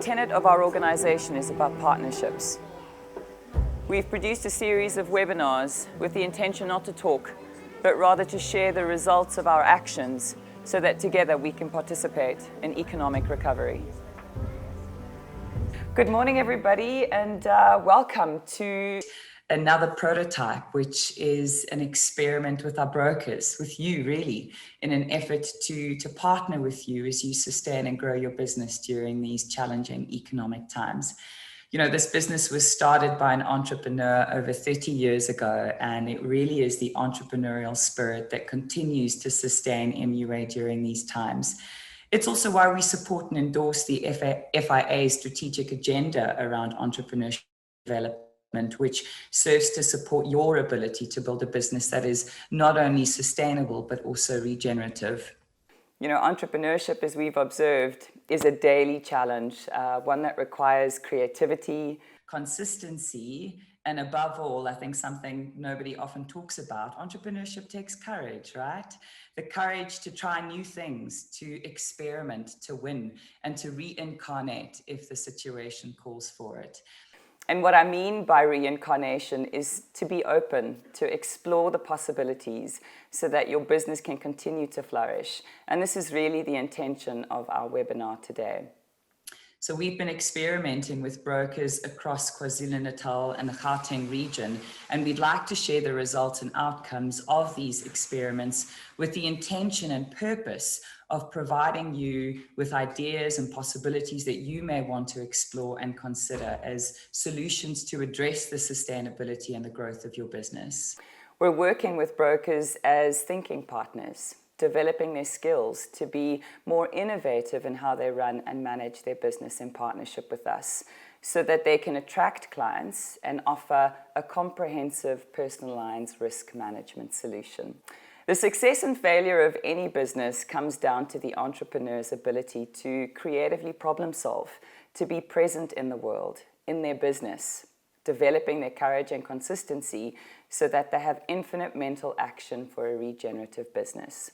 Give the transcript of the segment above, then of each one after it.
tenet of our organization is about partnerships. We've produced a series of webinars with the intention not to talk, but rather to share the results of our actions so that together we can participate in economic recovery. Good morning, everybody, and welcome to another prototype, which is an experiment with our brokers, with you really, in an effort to partner with you as you sustain and grow your business during these challenging economic times. You know, this business was started by an entrepreneur over 30 years ago, and it really is the entrepreneurial spirit that continues to sustain MUA during these times. It's also why we support and endorse the FIA's strategic agenda around entrepreneurship development, which serves to support your ability to build a business that is not only sustainable, but also regenerative. You know, entrepreneurship, as we've observed, is a daily challenge, one that requires creativity, consistency, and above all, I think something nobody often talks about, entrepreneurship takes courage, right? The courage to try new things, to experiment, to win, and to reincarnate if the situation calls for it. And what I mean by reincarnation is to be open, to explore the possibilities so that your business can continue to flourish. And this is really the intention of our webinar today. So we've been experimenting with brokers across KwaZulu-Natal and the Gauteng region, and we'd like to share the results and outcomes of these experiments with the intention and purpose of providing you with ideas and possibilities that you may want to explore and consider as solutions to address the sustainability and the growth of your business. We're working with brokers as thinking partners, developing their skills to be more innovative in how they run and manage their business in partnership with us, so that they can attract clients and offer a comprehensive personalized risk management solution. The success and failure of any business comes down to the entrepreneur's ability to creatively problem solve, to be present in the world, in their business, developing their courage and consistency so that they have infinite mental action for a regenerative business.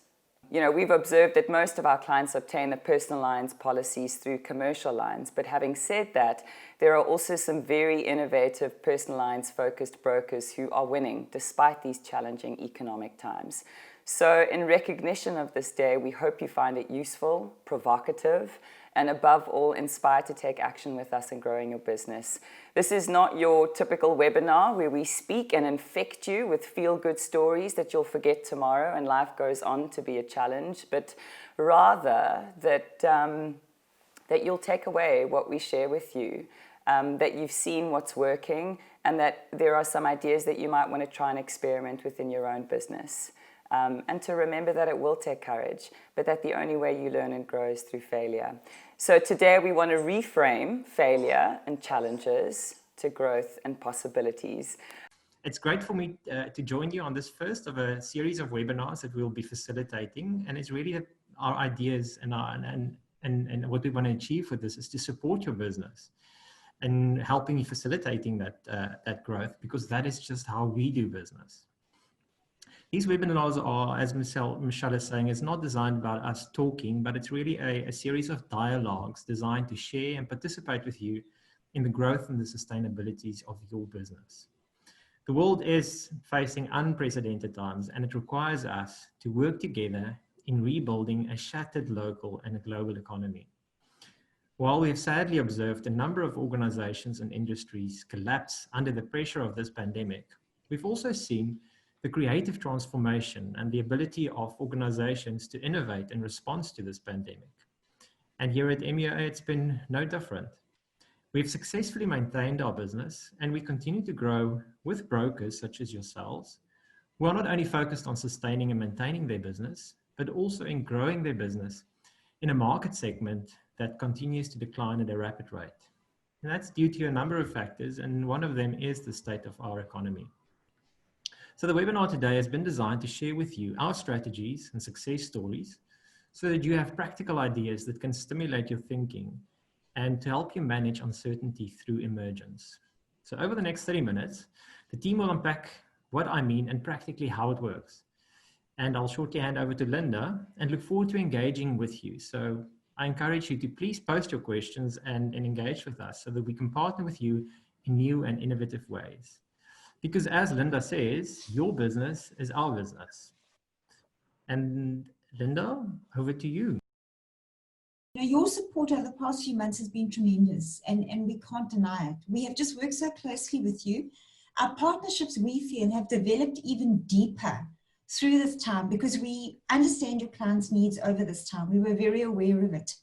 You know, we've observed that most of our clients obtain the personal lines policies through commercial lines, but having said that, there are also some very innovative personal lines focused brokers who are winning despite these challenging economic times. So in recognition of this day, we hope you find it useful, provocative, and above all, inspired to take action with us in growing your business. This is not your typical webinar where we speak and infect you with feel-good stories that you'll forget tomorrow and life goes on to be a challenge, but rather that you'll take away what we share with you, that you've seen what's working, and that there are some ideas that you might want to try and experiment within your own business. And to remember that it will take courage, but that the only way you learn and grow is through failure. So today we want to reframe failure and challenges to growth and possibilities. It's great for me to join you on this first of a series of webinars that we'll be facilitating. And it's really our ideas and what we want to achieve with this is to support your business and helping you facilitating that growth, because that is just how we do business. These webinars are, as Michelle is saying, it's not designed about us talking, but it's really a series of dialogues designed to share and participate with you in the growth and the sustainabilities of your business. The world is facing unprecedented times, and it requires us to work together in rebuilding a shattered local and a global economy. While we have sadly observed a number of organizations and industries collapse under the pressure of this pandemic, we've also seen the creative transformation and the ability of organizations to innovate in response to this pandemic. And here at MUA, it's been no different. We've successfully maintained our business, and we continue to grow with brokers such as yourselves, who are not only focused on sustaining and maintaining their business, but also in growing their business in a market segment that continues to decline at a rapid rate. And that's due to a number of factors, and one of them is the state of our economy. So the webinar today has been designed to share with you our strategies and success stories so that you have practical ideas that can stimulate your thinking and to help you manage uncertainty through emergence. So over the next 30 minutes, the team will unpack what I mean and practically how it works. And I'll shortly hand over to Linda and look forward to engaging with you. So I encourage you to please post your questions and engage with us so that we can partner with you in new and innovative ways. Because as Linda says, your business is our business. And Linda, over to you. Your support over the past few months has been tremendous, and we can't deny it. We have just worked so closely with you. Our partnerships, we feel, have developed even deeper through this time because we understand your clients' needs over this time. We were very aware of it.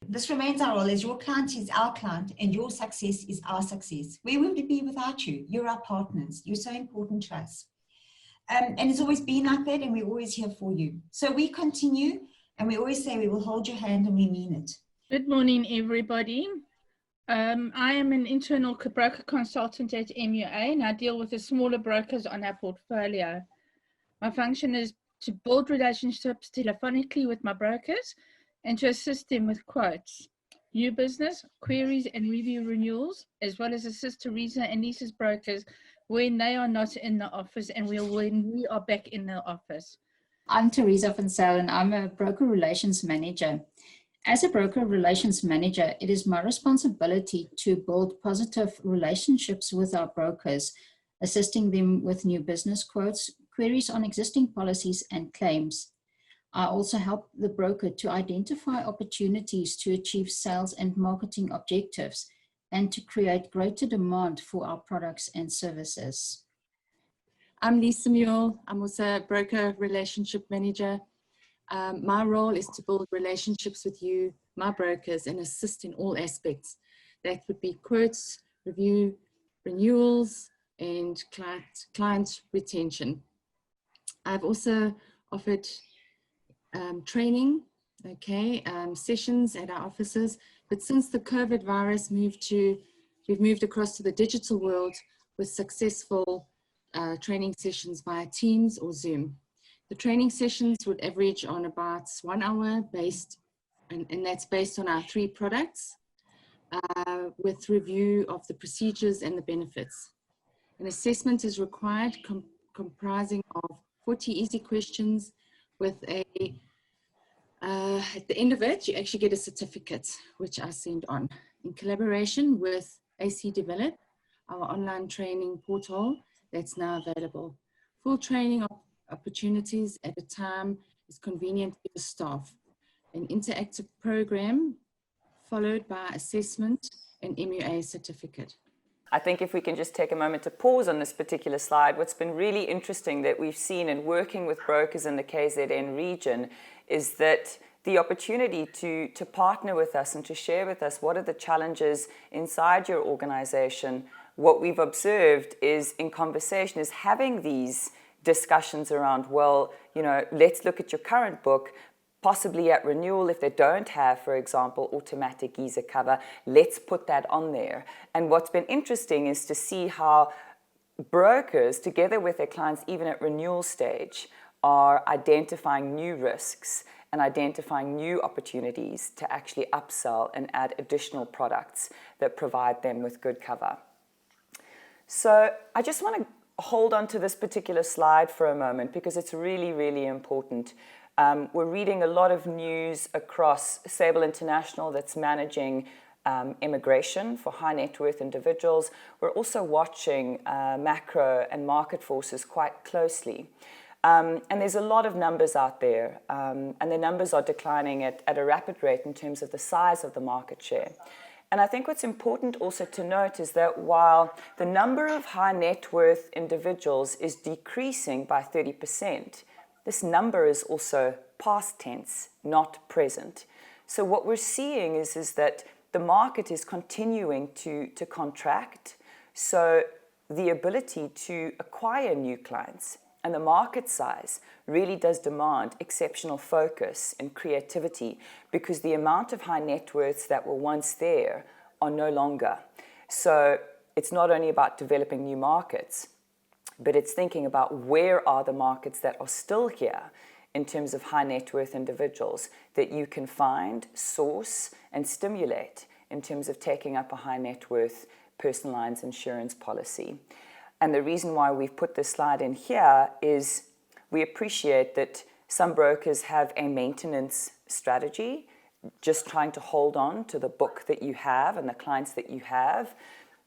This remains our role as your client is our client and your success is our success. Where would we be without you? You're our partners. You're so important to us. And it's always been like that, and we're always here for you. So we continue, and we always say we will hold your hand, and we mean it. Good morning, everybody. I am an internal broker consultant at MUA, and I deal with the smaller brokers on our portfolio. My function is to build relationships telephonically with my brokers and to assist them with quotes, new business, queries, and review renewals, as well as assist Teresa and Lisa's brokers when they are not in the office and when we are back in the office. I'm Teresa van Zyl, and I'm a broker relations manager. As a broker relations manager, it is my responsibility to build positive relationships with our brokers, assisting them with new business quotes, queries on existing policies, and claims. I also help the broker to identify opportunities to achieve sales and marketing objectives and to create greater demand for our products and services. I'm Lisa Mule. I'm also a broker relationship manager. My role is to build relationships with you, my brokers, and assist in all aspects. That would be quotes, review, renewals, and client retention. I've also offered training, sessions at our offices, but since the COVID virus we've moved across to the digital world with successful training sessions via Teams or Zoom. The training sessions would average on about 1 hour and that's based on our 3 products with review of the procedures and the benefits. An assessment is required comprising of 40 easy questions with at the end of it, you actually get a certificate, which I send on in collaboration with AC Develop, our online training portal that's now available. Full training opportunities at a time is convenient for the staff. An interactive program followed by assessment and MUA certificate. I think if we can just take a moment to pause on this particular slide, what's been really interesting that we've seen in working with brokers in the KZN region is that the opportunity to partner with us and to share with us what are the challenges inside your organization. What we've observed is in conversation is having these discussions around, well, let's look at your current book, possibly at renewal if they don't have, for example, automatic user cover, let's put that on there. And what's been interesting is to see how brokers, together with their clients, even at renewal stage, are identifying new risks and identifying new opportunities to actually upsell and add additional products that provide them with good cover. So I just want to hold on to this particular slide for a moment because it's really, really important. We're reading a lot of news across Sable International that's managing immigration for high net worth individuals. We're also watching macro and market forces quite closely. And there's a lot of numbers out there, and the numbers are declining at a rapid rate in terms of the size of the market share. And I think what's important also to note is that while the number of high net worth individuals is decreasing by 30%, this number is also past tense, not present. So what we're seeing is that the market is continuing to contract. So the ability to acquire new clients and the market size really does demand exceptional focus and creativity because the amount of high net worths that were once there are no longer. So it's not only about developing new markets, but it's thinking about where are the markets that are still here in terms of high net worth individuals that you can find, source, and stimulate in terms of taking up a high net worth personal lines insurance policy. And the reason why we've put this slide in here is we appreciate that some brokers have a maintenance strategy. just trying to hold on to the book that you have and the clients that you have,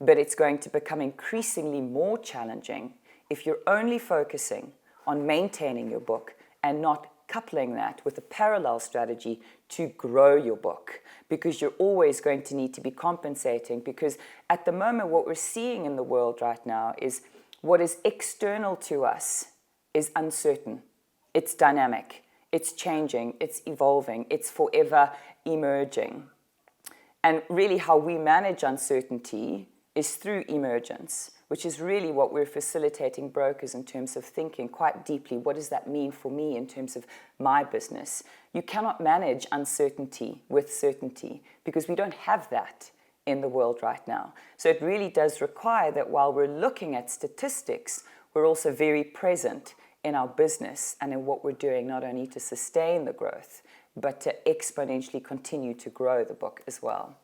but it's going to become increasingly more challenging if you're only focusing on maintaining your book and not coupling that with a parallel strategy to grow your book, because you're always going to need to be compensating, because at the moment what we're seeing in the world right now is what is external to us is uncertain, it's dynamic, it's changing, it's evolving, it's forever emerging. And really how we manage uncertainty is through emergence, which is really what we're facilitating brokers in terms of thinking quite deeply. What does that mean for me in terms of my business? You cannot manage uncertainty with certainty because we don't have that in the world right now. So it really does require that while we're looking at statistics, we're also very present in our business and in what we're doing, not only to sustain the growth, but to exponentially continue to grow the book as well.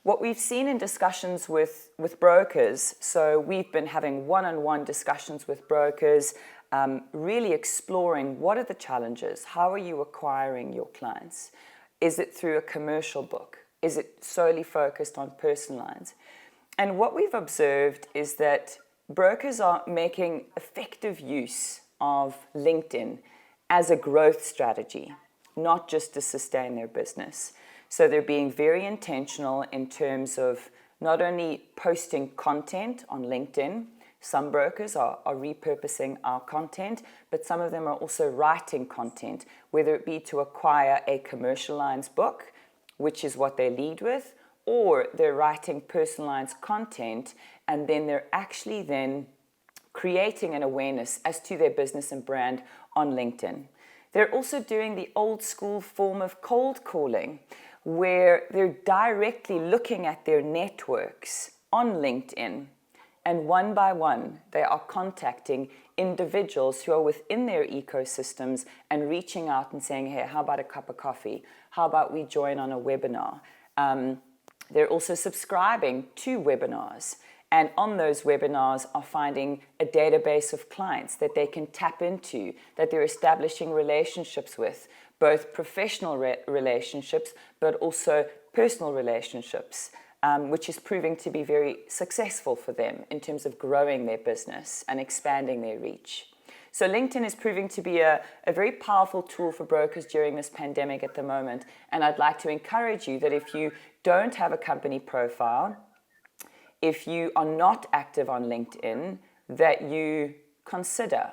What we've seen in discussions with brokers, so we've been having one-on-one discussions with brokers, really exploring what are the challenges, how are you acquiring your clients? Is it through a commercial book? Is it solely focused on personal lines? And what we've observed is that brokers are making effective use of LinkedIn as a growth strategy, not just to sustain their business. So they're being very intentional in terms of not only posting content on LinkedIn. Some brokers are repurposing our content, but some of them are also writing content, whether it be to acquire a commercial lines book, which is what they lead with, or they're writing personal lines content, and then they're actually then creating an awareness as to their business and brand on LinkedIn. They're also doing the old school form of cold calling, where they're directly looking at their networks on LinkedIn, and one by one, they are contacting individuals who are within their ecosystems and reaching out and saying, hey, how about a cup of coffee? How about we join on a webinar? They're also subscribing to webinars, and on those webinars are finding a database of clients that they can tap into, that they're establishing relationships with, both professional relationships, but also personal relationships, which is proving to be very successful for them in terms of growing their business and expanding their reach. So LinkedIn is proving to be a very powerful tool for brokers during this pandemic at the moment. And I'd like to encourage you that if you don't have a company profile, if you are not active on LinkedIn, that you consider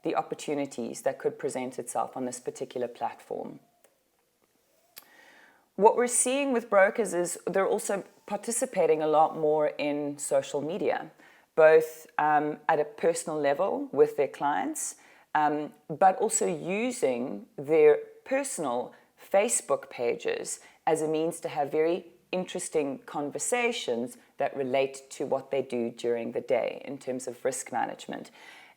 the opportunities that could present itself on this particular platform. What we're seeing with brokers is they're also participating a lot more in social media, both at a personal level with their clients, but also using their personal Facebook pages as a means to have very interesting conversations that relate to what they do during the day in terms of risk management.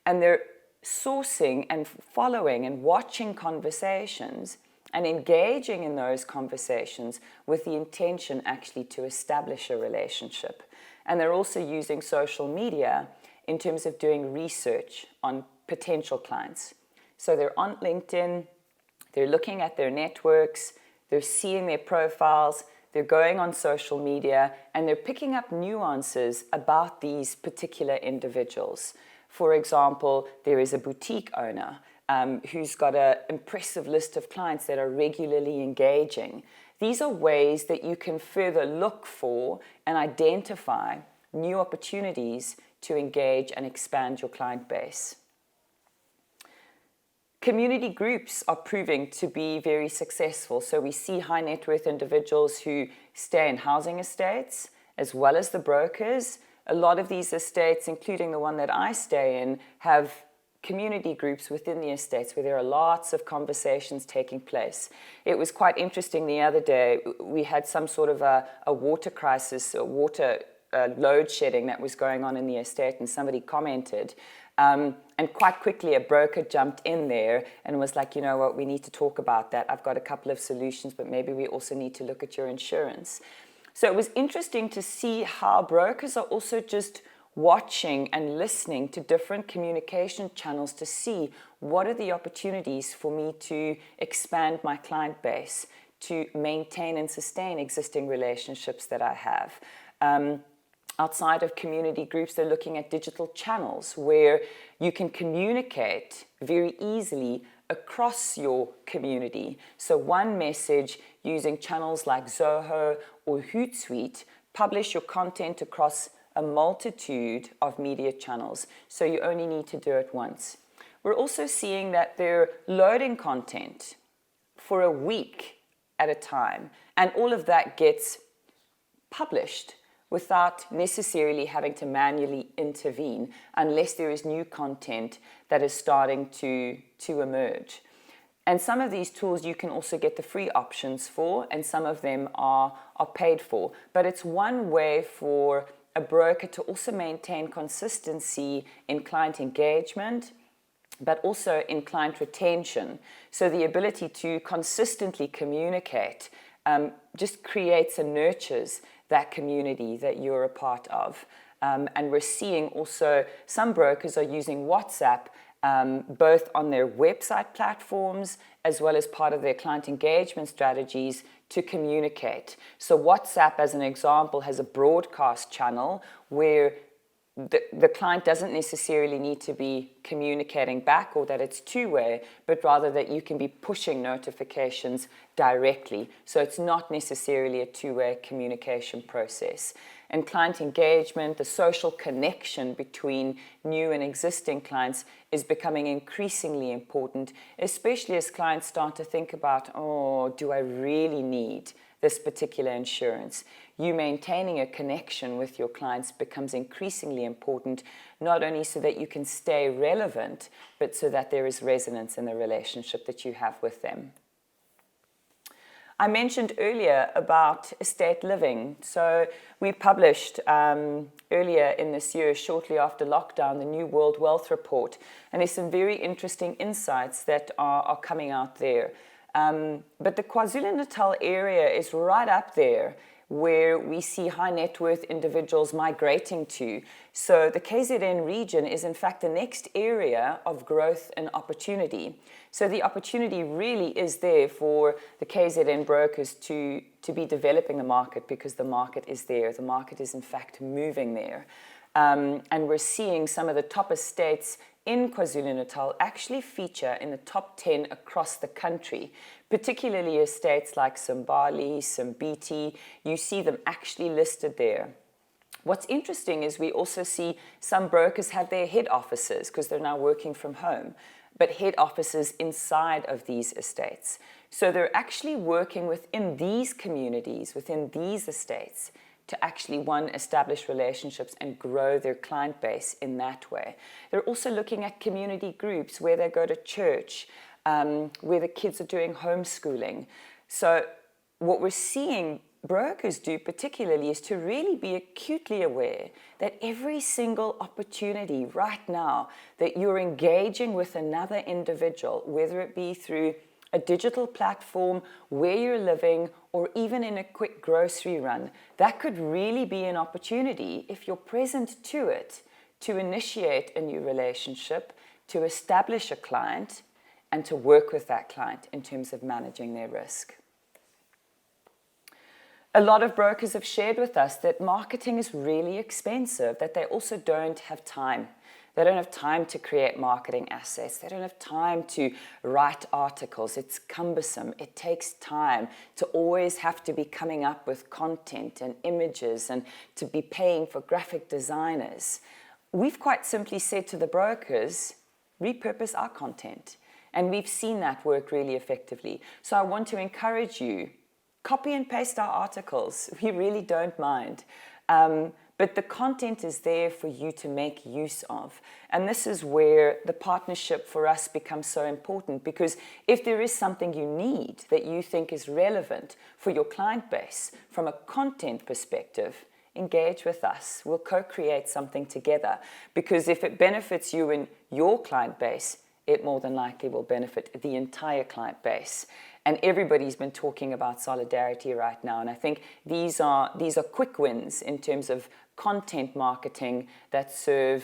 And they're sourcing and following and watching conversations and engaging in those conversations with the intention actually to establish a relationship. And they're also using social media in terms of doing research on potential clients. So they're on LinkedIn, they're looking at their networks, they're seeing their profiles, they're going on social media, and they're picking up nuances about these particular individuals. For example, there is a boutique owner who's got an impressive list of clients that are regularly engaging. These are ways that you can further look for and identify new opportunities to engage and expand your client base. Community groups are proving to be very successful. So we see high net worth individuals who stay in housing estates, as well as the brokers. A lot of these estates, including the one that I stay in, have community groups within the estates where there are lots of conversations taking place. It was quite interesting the other day. We had some sort of a water crisis, a water load shedding that was going on in the estate, and somebody commented. And quite quickly, a broker jumped in there and was like, you know what, we need to talk about that. I've got a couple of solutions, but maybe we also need to look at your insurance. So it was interesting to see how brokers are also just watching and listening to different communication channels to see what are the opportunities for me to expand my client base, to maintain and sustain existing relationships that I have. Outside of community groups, they're looking at digital channels where you can communicate very easily across your community. So one message using channels like Zoho or Hootsuite, publish your content across a multitude of media channels. So you only need to do it once. We're also seeing that they're loading content for a week at a time, and all of that gets published without necessarily having to manually intervene unless there is new content that is starting to emerge. And some of these tools you can also get the free options for, and some of them are paid for. But it's one way for a broker to also maintain consistency in client engagement, but also in client retention. So the ability to consistently communicate just creates and nurtures that community that you're a part of. And we're seeing also some brokers are using WhatsApp both on their website platforms as well as part of their client engagement strategies to communicate. So WhatsApp, as an example, has a broadcast channel where the client doesn't necessarily need to be communicating back or that it's two-way, but rather that you can be pushing notifications directly. So it's not necessarily a two-way communication process. And client engagement, the social connection between new and existing clients is becoming increasingly important, especially as clients start to think about, oh, do I really need this particular insurance? You maintaining a connection with your clients becomes increasingly important, not only so that you can stay relevant, but so that there is resonance in the relationship that you have with them. I mentioned earlier about estate living. So we published earlier in this year, shortly after lockdown, the New World Wealth Report. And there's some very interesting insights that are coming out there. But the KwaZulu-Natal area is right up there where we see high net worth individuals migrating to. So the KZN region is in fact the next area of growth and opportunity. So the opportunity really is there for the KZN brokers to be developing the market, because the market is there. The market is in fact moving there. And we're seeing some of the top estates in KwaZulu-Natal actually feature in the top 10 across the country, particularly estates like Simbali, Simbiti. You see them actually listed there. What's interesting is we also see some brokers have their head offices, because they're now working from home, but head offices inside of these estates. So they're actually working within these communities, within these estates, to actually, one, establish relationships and grow their client base in that way. They're also looking at community groups where they go to church, where the kids are doing homeschooling. So what we're seeing brokers do particularly is to really be acutely aware that every single opportunity right now that you're engaging with another individual, whether it be through a digital platform, where you're living, or even in a quick grocery run, that could really be an opportunity, if you're present to it, to initiate a new relationship, to establish a client, and to work with that client in terms of managing their risk. A lot of brokers have shared with us that marketing is really expensive, that they also don't have time. They don't have time to create marketing assets. They don't have time to write articles. It's cumbersome. It takes time to always have to be coming up with content and images and to be paying for graphic designers. We've quite simply said to the brokers, repurpose our content. And we've seen that work really effectively. So I want to encourage you, copy and paste our articles. We really don't mind. But the content is there for you to make use of. And this is where the partnership for us becomes so important, because if there is something you need that you think is relevant for your client base from a content perspective, engage with us. We'll co-create something together, because if it benefits you and your client base, it more than likely will benefit the entire client base. And everybody's been talking about solidarity right now. And I think these are quick wins in terms of content marketing that serve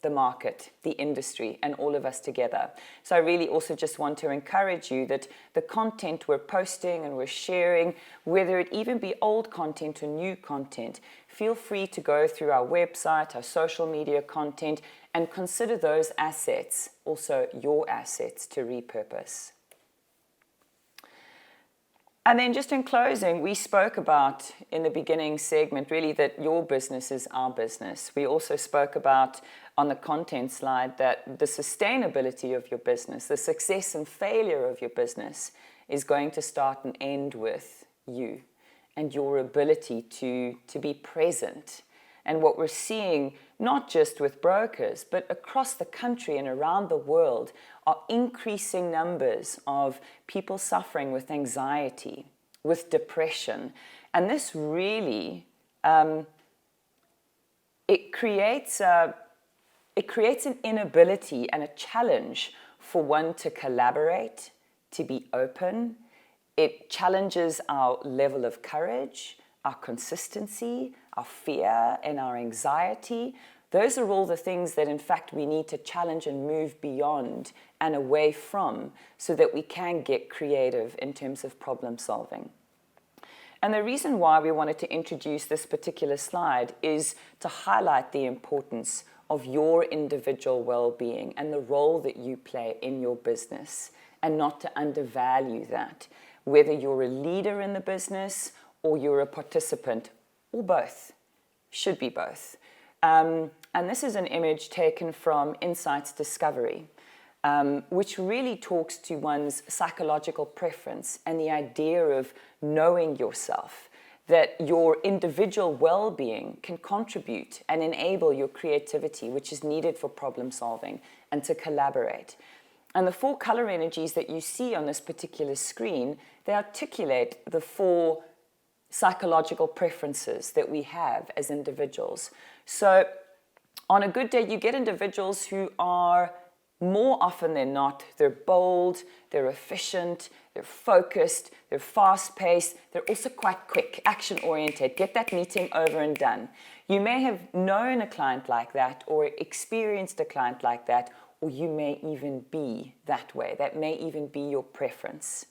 the market, the industry, and all of us together. So I really also just want to encourage you that the content we're posting and we're sharing, whether it even be old content or new content, feel free to go through our website, our social media content, and consider those assets also your assets to repurpose. And then just in closing, we spoke about in the beginning segment really that your business is our business. We also spoke about on the content slide that the sustainability of your business, the success and failure of your business is going to start and end with you and your ability to be present. And what we're seeing, not just with brokers, but across the country and around the world, are increasing numbers of people suffering with anxiety, with depression. And this really, it creates an inability and a challenge for one to collaborate, to be open. It challenges our level of courage, our consistency, our fear, and our anxiety. Those are all the things that, in fact, we need to challenge and move beyond and away from so that we can get creative in terms of problem solving. And the reason why we wanted to introduce this particular slide is to highlight the importance of your individual well-being and the role that you play in your business, and not to undervalue that, whether you're a leader in the business or you're a participant, or both. Should be both. And this is an image taken from Insights Discovery, which really talks to one's psychological preference and the idea of knowing yourself, that your individual well-being can contribute and enable your creativity, which is needed for problem solving and to collaborate. And the 4 color energies that you see on this particular screen, they articulate the 4 psychological preferences that we have as individuals. So on a good day, you get individuals who are, more often than not, they're bold, they're efficient, they're focused, they're fast-paced, they're also quite quick, action-oriented, get that meeting over and done. You may have known a client like that or experienced a client like that, or you may even be that way. That may even be your preference.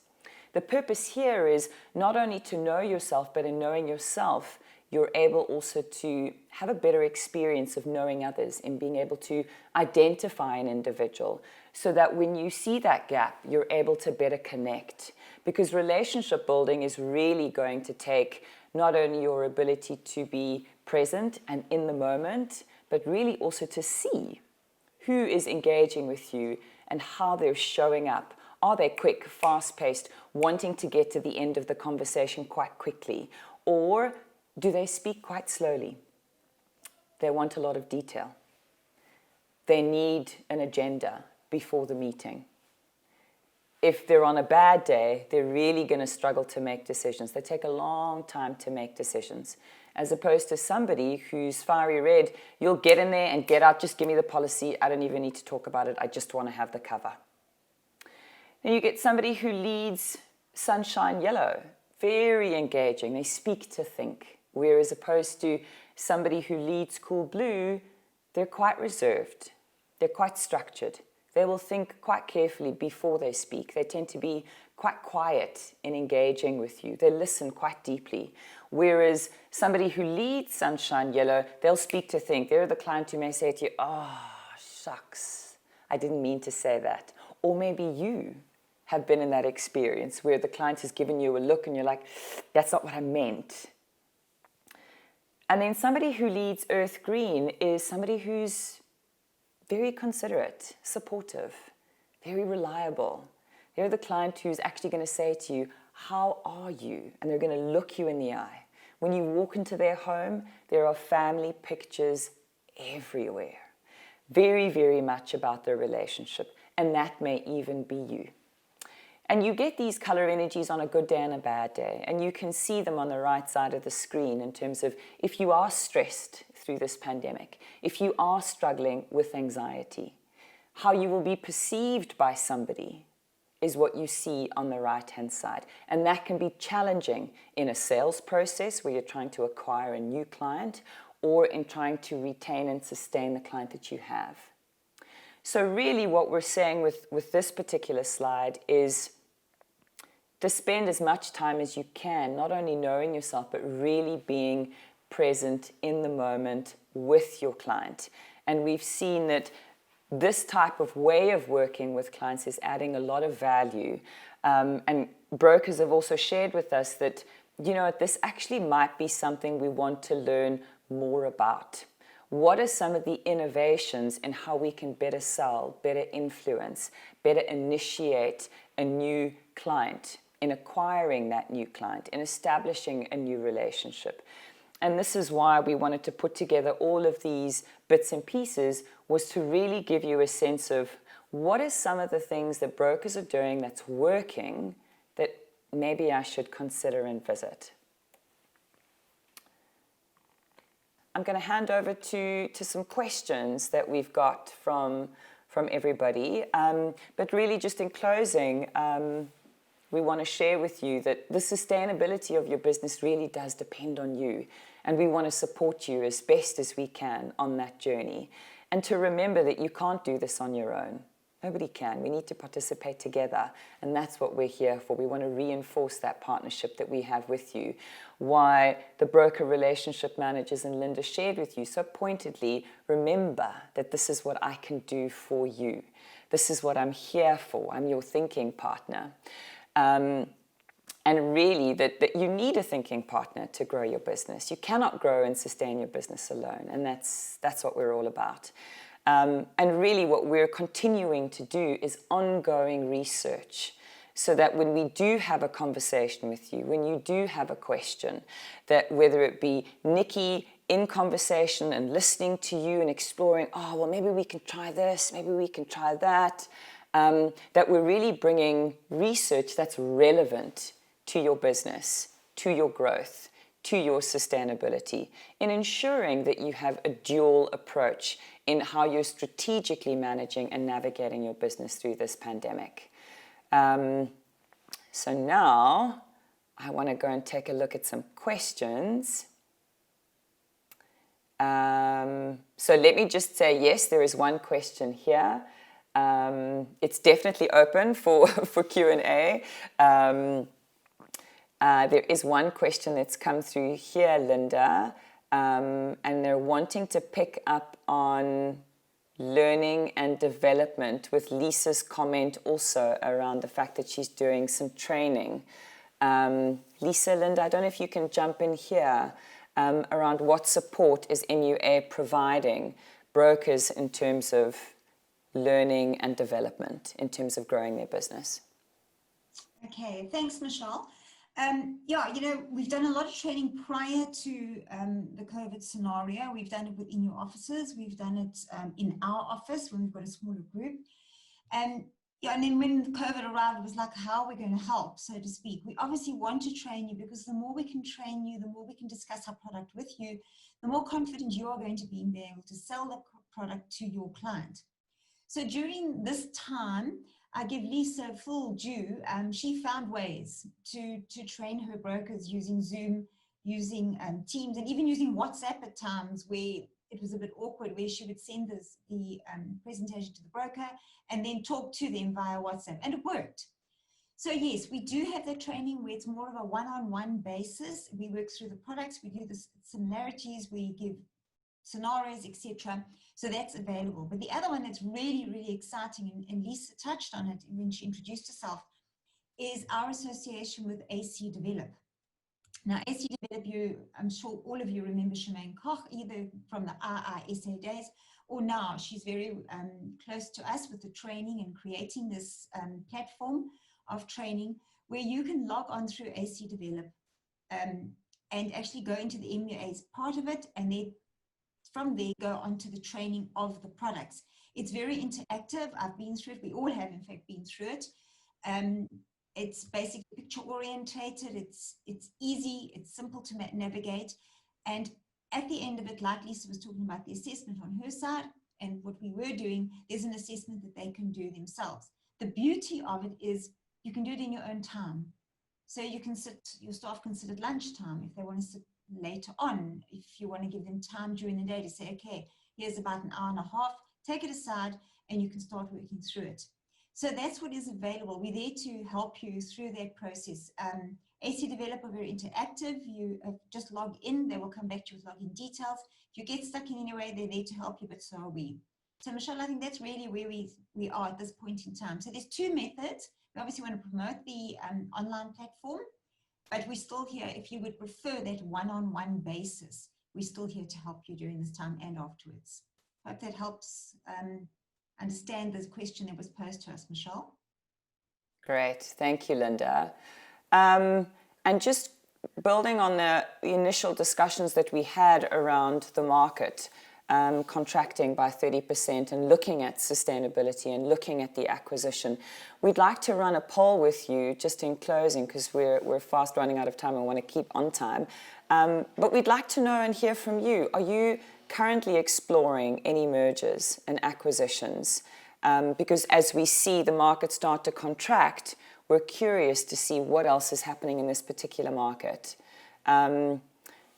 The purpose here is not only to know yourself, but in knowing yourself, you're able also to have a better experience of knowing others and being able to identify an individual so that when you see that gap, you're able to better connect. Because relationship building is really going to take not only your ability to be present and in the moment, but really also to see who is engaging with you and how they're showing up. Are they quick, fast-paced, wanting to get to the end of the conversation quite quickly? Or do they speak quite slowly? They want a lot of detail. They need an agenda before the meeting. If they're on a bad day, they're really going to struggle to make decisions. They take a long time to make decisions, as opposed to somebody who's fiery red. You'll get in there and get out. Just give me the policy. I don't even need to talk about it. I just want to have the cover. Then you get somebody who leads sunshine yellow, very engaging. They speak to think. Whereas opposed to somebody who leads cool blue, they're quite reserved. They're quite structured. They will think quite carefully before they speak. They tend to be quite quiet in engaging with you. They listen quite deeply. Whereas somebody who leads sunshine yellow, they'll speak to think. They're the client who may say to you, "Oh, shucks, I didn't mean to say that." Or maybe you have been in that experience where the client has given you a look and you're like, "That's not what I meant." And then somebody who leads earth green is somebody who's very considerate, supportive, very reliable. They're the client who's actually going to say to you, "How are you?" And they're going to look you in the eye. When you walk into their home, there are family pictures everywhere. Very, very much about their relationship. And that may even be you. And you get these color energies on a good day and a bad day. And you can see them on the right side of the screen in terms of if you are stressed through this pandemic, if you are struggling with anxiety, how you will be perceived by somebody is what you see on the right-hand side. And that can be challenging in a sales process where you're trying to acquire a new client, or in trying to retain and sustain the client that you have. So really what we're saying with this particular slide is to spend as much time as you can, not only knowing yourself, but really being present in the moment with your client. And we've seen that this type of way of working with clients is adding a lot of value. And brokers have also shared with us that, you know, this actually might be something we want to learn more about. What are some of the innovations in how we can better sell, better influence, better initiate a new client, in acquiring that new client, in establishing a new relationship? And this is why we wanted to put together all of these bits and pieces, was to really give you a sense of what are some of the things that brokers are doing that's working that maybe I should consider and visit. I'm going to hand over to some questions that we've got from everybody. But really just in closing, we want to share with you that the sustainability of your business really does depend on you. And we want to support you as best as we can on that journey. And to remember that you can't do this on your own. Nobody can. We need to participate together. And that's what we're here for. We want to reinforce that partnership that we have with you. Why the broker relationship managers and Linda shared with you so pointedly, remember that this is what I can do for you. This is what I'm here for. I'm your thinking partner. And really that you need a thinking partner to grow your business. You cannot grow and sustain your business alone. And that's what we're all about. And really what we're continuing to do is ongoing research, so that when we do have a conversation with you, when you do have a question, that whether it be Nikki in conversation and listening to you and exploring, oh, well, maybe we can try this, maybe we can try that, that we're really bringing research that's relevant to your business, to your growth, to your sustainability, in ensuring that you have a dual approach in how you're strategically managing and navigating your business through this pandemic. So now I want to go and take a look at some questions. So let me just say, yes, there is one question here. It's definitely open for Q&A. There is one question that's come through here, Linda, and they're wanting to pick up on learning and development, with Lisa's comment also around the fact that she's doing some training. Lisa, Linda, I don't know if you can jump in here around what support is MUA providing brokers in terms of learning and development, in terms of growing their business. Okay, thanks, Michelle. Yeah, you know, we've done a lot of training prior to the COVID scenario. We've done it within your offices. We've done it in our office when we've got a smaller group. Yeah, and then when COVID arrived, it was like, how are we going to help, so to speak? We obviously want to train you, because the more we can train you, the more we can discuss our product with you, the more confident you are going to be in being able to sell the product to your client. So during this time, I give Lisa full due. She found ways to train her brokers using Zoom, using Teams, and even using WhatsApp at times where it was a bit awkward, where she would send the presentation to the broker and then talk to them via WhatsApp, and it worked. So yes, we do have that training where it's more of a one-on-one basis. We work through the products, we do the similarities, we give scenarios, etc. So that's available. But the other one that's really, really exciting, and Lisa touched on it when she introduced herself, is our association with AC Develop. Now, AC Develop, I'm sure all of you remember Shemaine Koch, either from the IISA days, or now she's very close to us with the training and creating this platform of training where you can log on through AC Develop and actually go into the MUA as part of it, and then from there go on to the training of the products. It's very interactive. I've been through it. We all have, in fact, been through it. It's basically picture orientated. It's easy. It's simple to navigate. And at the end of it, like Lisa was talking about the assessment on her side and what we were doing, there's an assessment that they can do themselves. The beauty of it is you can do it in your own time. So you can sit, your staff can sit at lunchtime if they want to sit later on, if you want to give them time during the day to say, okay, here's about an hour and a half, take it aside and you can start working through it. So that's what is available. We're there to help you through that process. AC Develop are very interactive. You just log in, they will come back to you with login details. If you get stuck in any way, they're there to help you, but so are we. So Michelle, I think that's really where we are at this point in time. So there's two methods. We obviously want to promote the online platform, but we're still here. If you would prefer that one-on-one basis, we're still here to help you during this time and afterwards. Hope that helps understand the question that was posed to us, Michelle. Great, thank you, Linda. And just building on the initial discussions that we had around the market, contracting by 30% and looking at sustainability and looking at the acquisition, we'd like to run a poll with you just in closing, because we're fast running out of time and want to keep on time. But we'd like to know and hear from you. Are you currently exploring any mergers and acquisitions? Because as we see the market start to contract, we're curious to see what else is happening in this particular market.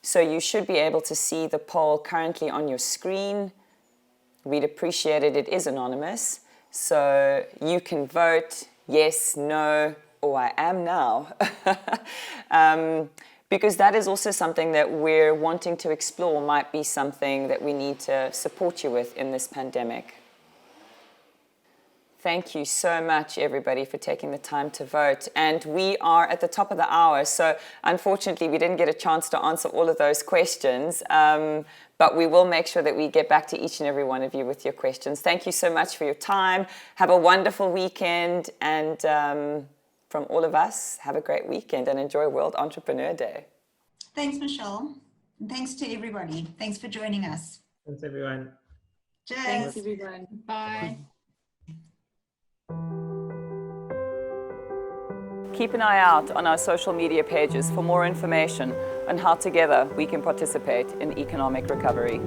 So you should be able to see the poll currently on your screen. We'd appreciate it. It is anonymous. So you can vote yes, no, or I am now. Because that is also something that we're wanting to explore, might be something that we need to support you with in this pandemic. Thank you so much, everybody, for taking the time to vote. And we are at the top of the hour, so unfortunately we didn't get a chance to answer all of those questions, but we will make sure that we get back to each and every one of you with your questions. Thank you so much for your time. Have a wonderful weekend, and from all of us, have a great weekend and enjoy World Entrepreneur Day. Thanks, Michelle. And thanks to everybody. Thanks for joining us. Thanks, everyone. Cheers. Thanks, everyone. Bye. Keep an eye out on our social media pages for more information on how together we can participate in economic recovery.